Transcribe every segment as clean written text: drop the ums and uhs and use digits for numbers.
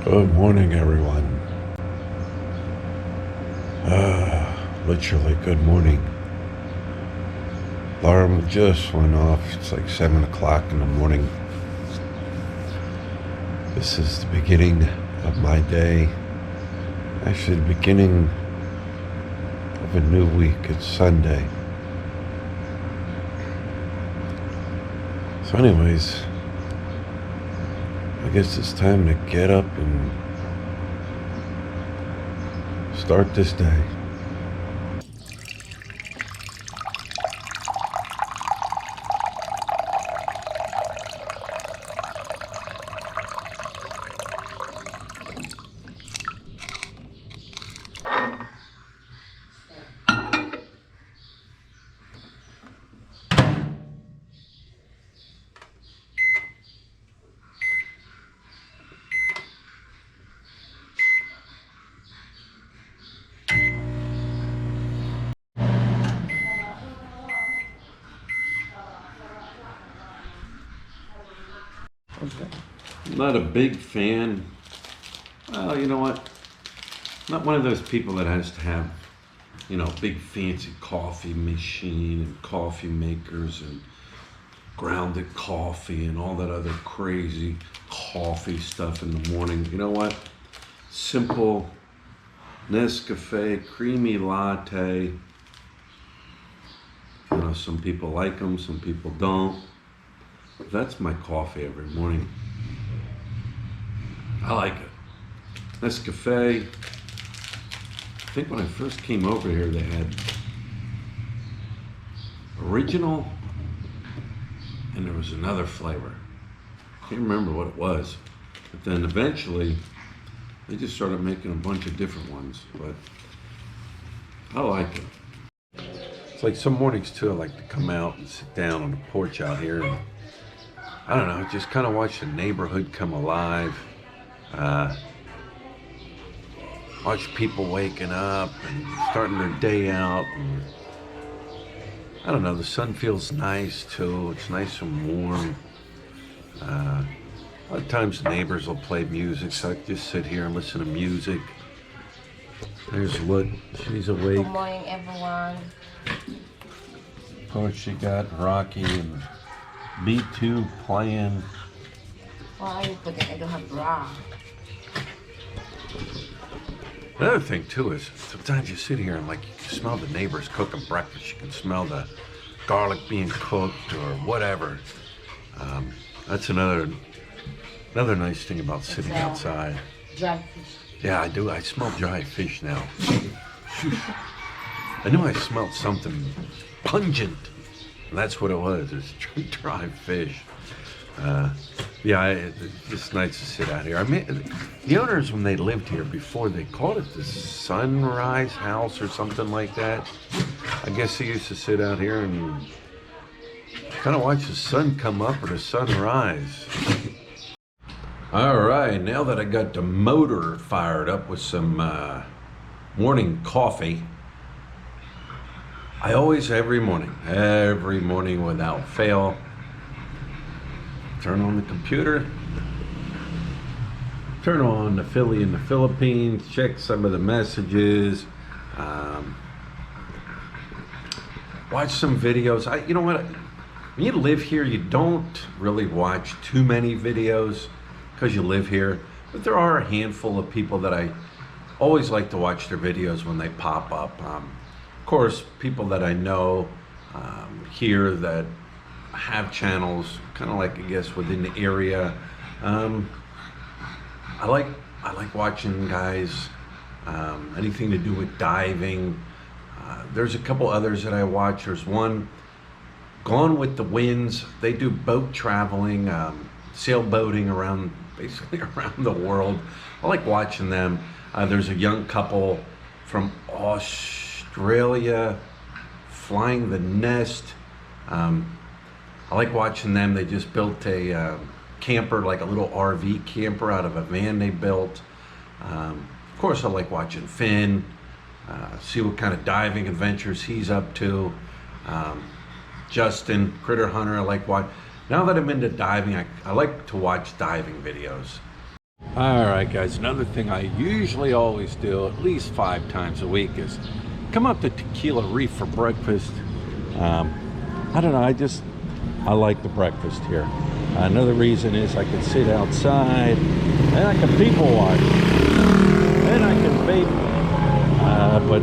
Good morning, everyone. Literally, good morning. Alarm just went off. It's like 7 o'clock in the morning. This is the beginning of my day. Actually, the beginning of a new week. It's Sunday. So, anyways, I guess it's time to get up and start this day. I'm not a big fan. Well, you know what? I'm not one of those people that has to have, big fancy coffee machine and coffee makers and grounded coffee and all that other crazy coffee stuff in the morning. You know what? Simple Nescafe, creamy latte. Some people like them, some people don't. But that's my coffee every morning. I like it. Nescafe. I think when I first came over here, they had original, and there was another flavor. Can't remember what it was. But then eventually, they just started making a bunch of different ones. But I like it. It's like some mornings too, I like to come out and sit down on the porch out here and, I don't know, just kind of watch the neighborhood come alive. Watch people waking up and starting their day out. And, I don't know, the sun feels nice too. It's nice and warm. A lot of times neighbors will play music, so I just sit here and listen to music. There's Look, she's awake. Good morning, everyone. Of course, she got Rocky and B2 playing. Why are you putting I don't have bra? Another thing too is sometimes you sit here and like you can smell the neighbors cooking breakfast. You can smell the garlic being cooked or whatever. That's another nice thing about sitting outside. Dry fish. Yeah, I do. I smell dry fish now. I knew I smelled something pungent, and that's what it was. It's dry fish. It's just nice to sit out here. I mean, the owners, when they lived here before, they called it the Sunrise House or something like that. I guess they used to sit out here and kind of watch the sun come up or the sun rise. All right, now that I got the motor fired up with some morning coffee, I always, every morning without fail, turn on the computer, turn on the Philly in the Philippines, check some of the messages, watch some videos. You know what? When you live here, you don't really watch too many videos because you live here, but there are a handful of people that I always like to watch their videos when they pop up. Of course, people that I know here that have channels, kind of like I guess within the area. I like watching guys, anything to do with diving. There's a couple others that I watch. There's one, Gone with the Winds. They do boat traveling, sailboating basically around the world. I like watching them. There's a young couple from Australia, Flying the Nest. I like watching them. They just built a camper, like a little RV camper out of a van they built. Of course, I like watching Finn, see what kind of diving adventures he's up to. Justin, Critter Hunter, I like watch. Now that I'm into diving, I like to watch diving videos. All right, guys, another thing I usually always do at least 5 times a week is come up to Tequila Reef for breakfast. I don't know, I like the breakfast here. Another reason is I can sit outside and I can people watch and I can vape. But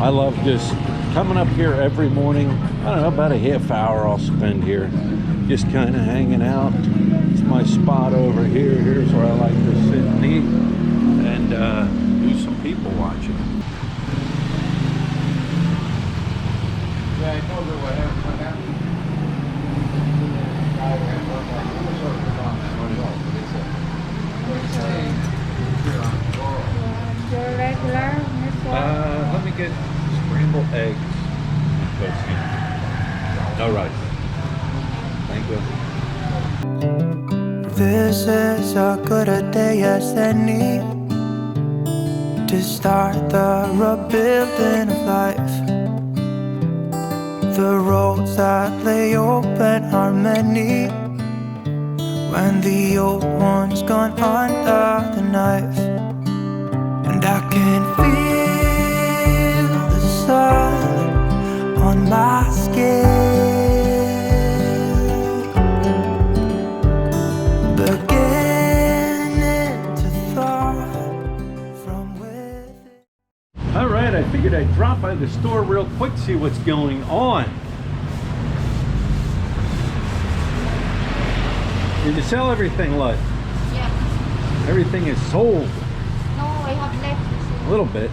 I love just coming up here every morning. I don't know, about a half hour I'll spend here just kind of hanging out. It's my spot over here. Here's where I like to sit and eat and do some people watching. Yeah, I told her what happened. Your regular, Miss Wong? Let me get scrambled eggs and toasting. No rice. Thank you. This is as good a day as any to start the rebuilding of life. The roads that lay open are many when the old one's gone under the knife. And I can feel the sun on my skin, beginning to thaw from within. All right, I figured I'd drop by the store real quick, see what's going on. Did you sell everything, Lud? Yeah. Everything is sold. No, I have left. A little bit.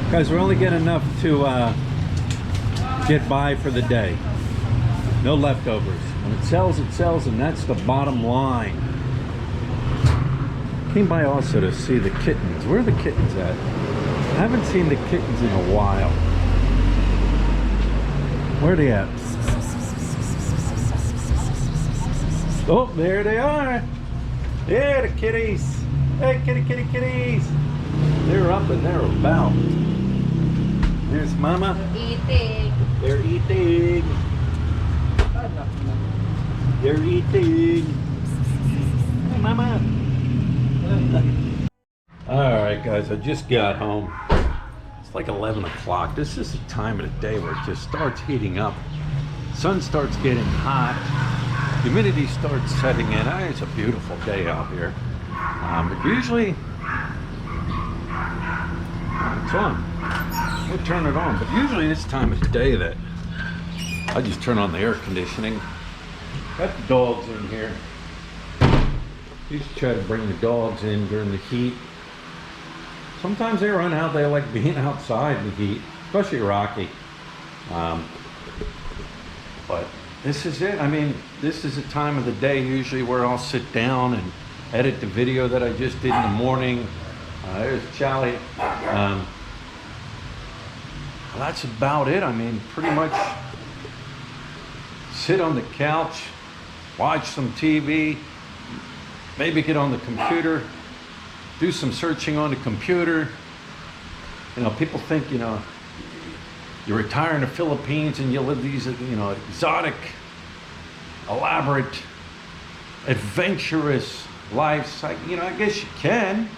Guys, we only get enough to get by for the day. No leftovers. When it sells, and that's the bottom line. Came by also to see the kittens. Where are the kittens at? I haven't seen the kittens in a while. Where are they at? Oh, there they are. Yeah, the kitties. Hey, kitties. They're up and they're about. There's Mama. Eating. They're eating. They're eating. Hey, Mama. All right, guys, I just got home. It's like 11 o'clock. This is the time of the day where it just starts heating up. Sun starts getting hot. Humidity starts setting in. It's a beautiful day out here. But usually, it's on. We'll turn it on. But usually this time of the day that I just turn on the air conditioning. Got the dogs in here. Used to try to bring the dogs in during the heat. Sometimes they run out. They like being outside in the heat, especially Rocky. But this is it. I mean, this is a time of the day usually where I'll sit down and edit the video that I just did in the morning. There's Charlie. Well, that's about it. I mean, pretty much sit on the couch, watch some TV, maybe get on the computer, do some searching on the computer. You know, people think, you know, you retire in the Philippines and you live these, you know, exotic, elaborate, adventurous lives. You know, I guess you can.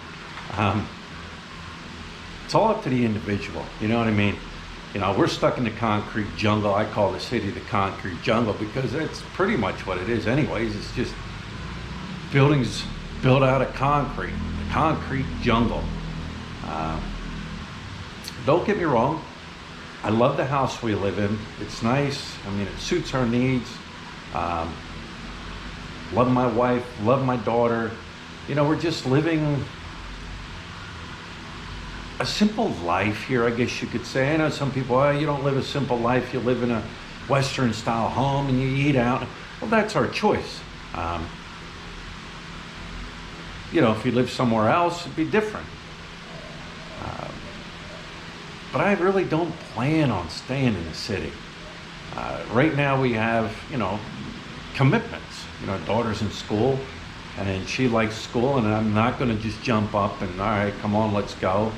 It's all up to the individual. You know what I mean? You know, we're stuck in the concrete jungle. I call the city the concrete jungle because that's pretty much what it is anyways. It's just buildings built out of concrete. The concrete jungle. Don't get me wrong. I love the house we live in. It's nice. I mean, it suits our needs. Love my wife, love my daughter. You know, we're just living a simple life here, I guess you could say. I know some people, oh, you don't live a simple life. You live in a Western style home and you eat out. Well, that's our choice. You know, if you live somewhere else, it'd be different. But I really don't plan on staying in the city. Right now we have, you know, commitments. You know, daughter's in school and she likes school and I'm not gonna just jump up and, all right, come on, let's go.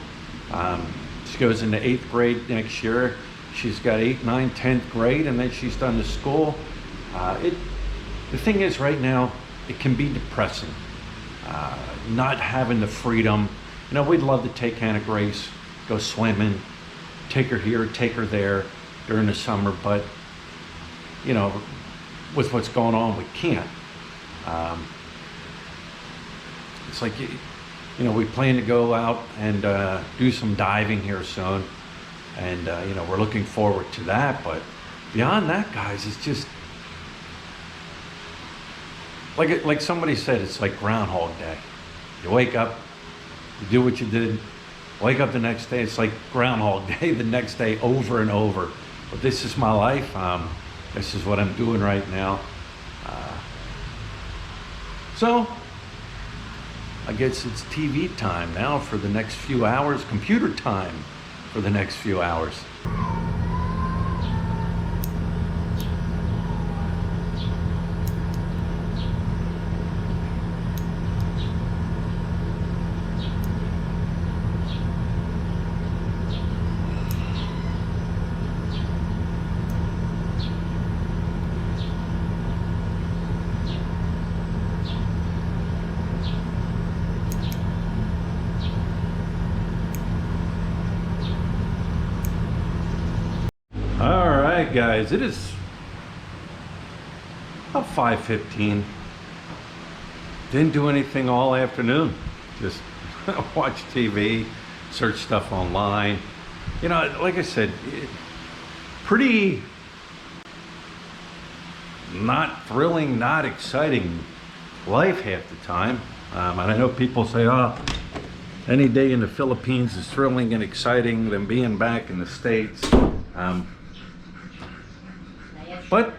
She goes into 8th grade next year. She's got 8th, 9th, 10th grade and then she's done to school. The thing is right now, it can be depressing. not having the freedom. You know, we'd love to take Hannah Grace, go swimming, take her here, take her there during the summer, but you know, with what's going on, we can't. It's like, you know, we plan to go out and do some diving here soon, and you know, we're looking forward to that. But beyond that, guys, it's just like somebody said, it's like Groundhog Day. You wake up, you do what you did, wake up the next day, it's like Groundhog Day the next day, over and over. But this is my life. This is what I'm doing right now. So I guess it's TV time now for the next few hours, computer time for the next few hours. All right, guys, it is about 5:15. Didn't do anything all afternoon. Just watch TV, search stuff online. You know, like I said, pretty not thrilling, not exciting life half the time. And I know people say, oh, any day in the Philippines is thrilling and exciting than being back in the States. But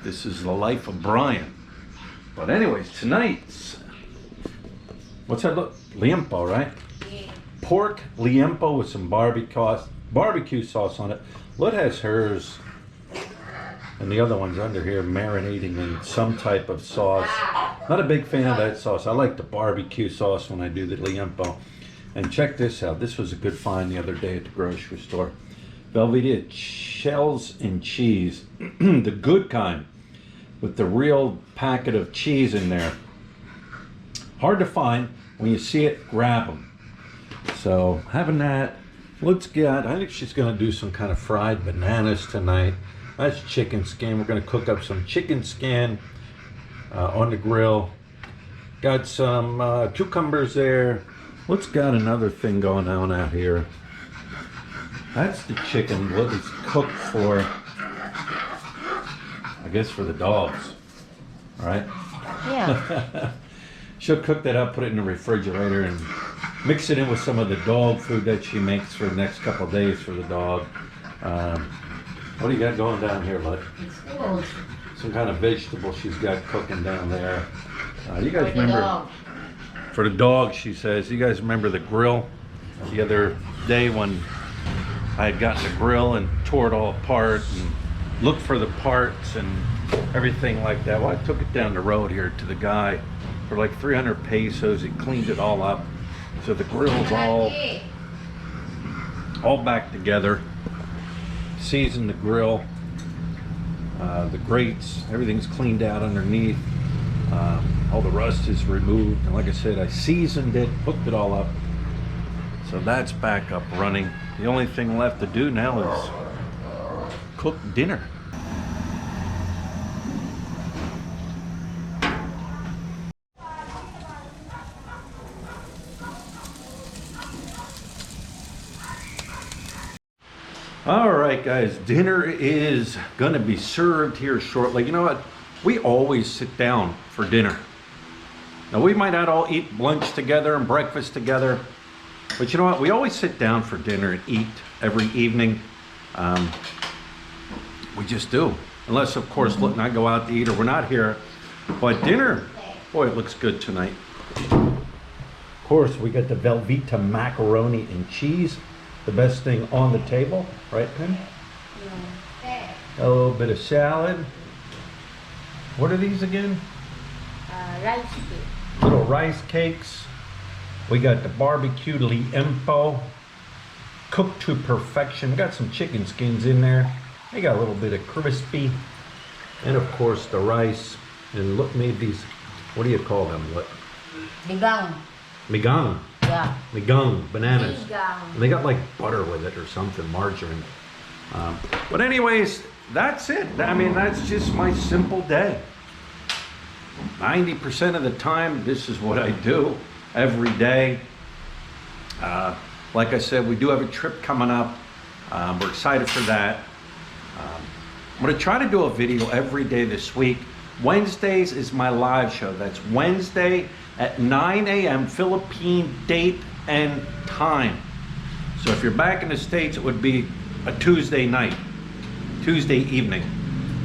this is the life of Brian. But anyways, tonight's, what's that look? Liempo, right? Yeah. Pork liempo with some barbecue sauce on it. Lut has hers, and the other one's under here marinating in some type of sauce. Not a big fan of that sauce. I like the barbecue sauce when I do the liempo. And check this out. This was a good find the other day at the grocery store. Velveeta shells and cheese, the good kind, with the real packet of cheese in there. Hard to find. When you see it, grab them. So having that, let's get, I think she's gonna do some kind of fried bananas tonight. That's chicken skin. We're gonna cook up some chicken skin on the grill. Got some cucumbers there. Let's got another thing going on out here. That's the chicken, what is cooked for, I guess for the dogs, right? Yeah. She'll cook that up, put it in the refrigerator, and mix it in with some of the dog food that she makes for the next couple of days for the dog. What do you got going down here, Lut? Some kind of vegetable she's got cooking down there. You guys remember? For the dog, she says. You guys remember the grill the other day when I had gotten the grill and tore it all apart and looked for the parts and everything like that. Well, I took it down the road here to the guy for like 300 pesos. He cleaned it all up. So the grill's all back together. Seasoned the grill. The grates, everything's cleaned out underneath. All the rust is removed. And like I said, I seasoned it, hooked it all up. So that's back up running. The only thing left to do now is cook dinner. All right, guys, dinner is gonna be served here shortly. You know what? We always sit down for dinner. Now, we might not all eat lunch together and breakfast together, but you know what? We always sit down for dinner and eat every evening. We just do. Unless, of course, Lut and I go out to eat or we're not here. But dinner, boy, it looks good tonight. Of course, we got the Velveeta macaroni and cheese. The best thing on the table, right, Pim? A little bit of salad. What are these again? Rice cake. Little rice cakes. We got the barbecued liempo, cooked to perfection. Got some chicken skins in there. They got a little bit of crispy. And of course the rice. And look, made these, what do you call them? What? Bigang. Migang. Yeah. Migang, bananas. Bigang. And they got like butter with it or something, margarine. But anyways, that's it. I mean, that's just my simple day. 90% of the time, this is what I do every day. Like I said, we do have a trip coming up. We're excited for that. I'm gonna try to do a video every day this week. Wednesdays is my live show. That's Wednesday at 9 a.m. Philippine date and time. So if you're back in the States, it would be a Tuesday night, Tuesday evening.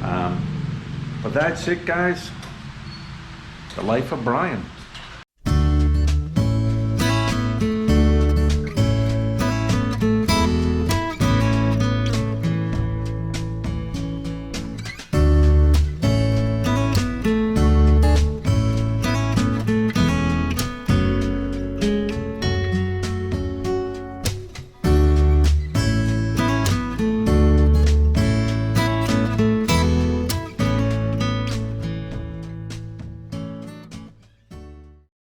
But that's it, guys. The life of Brian.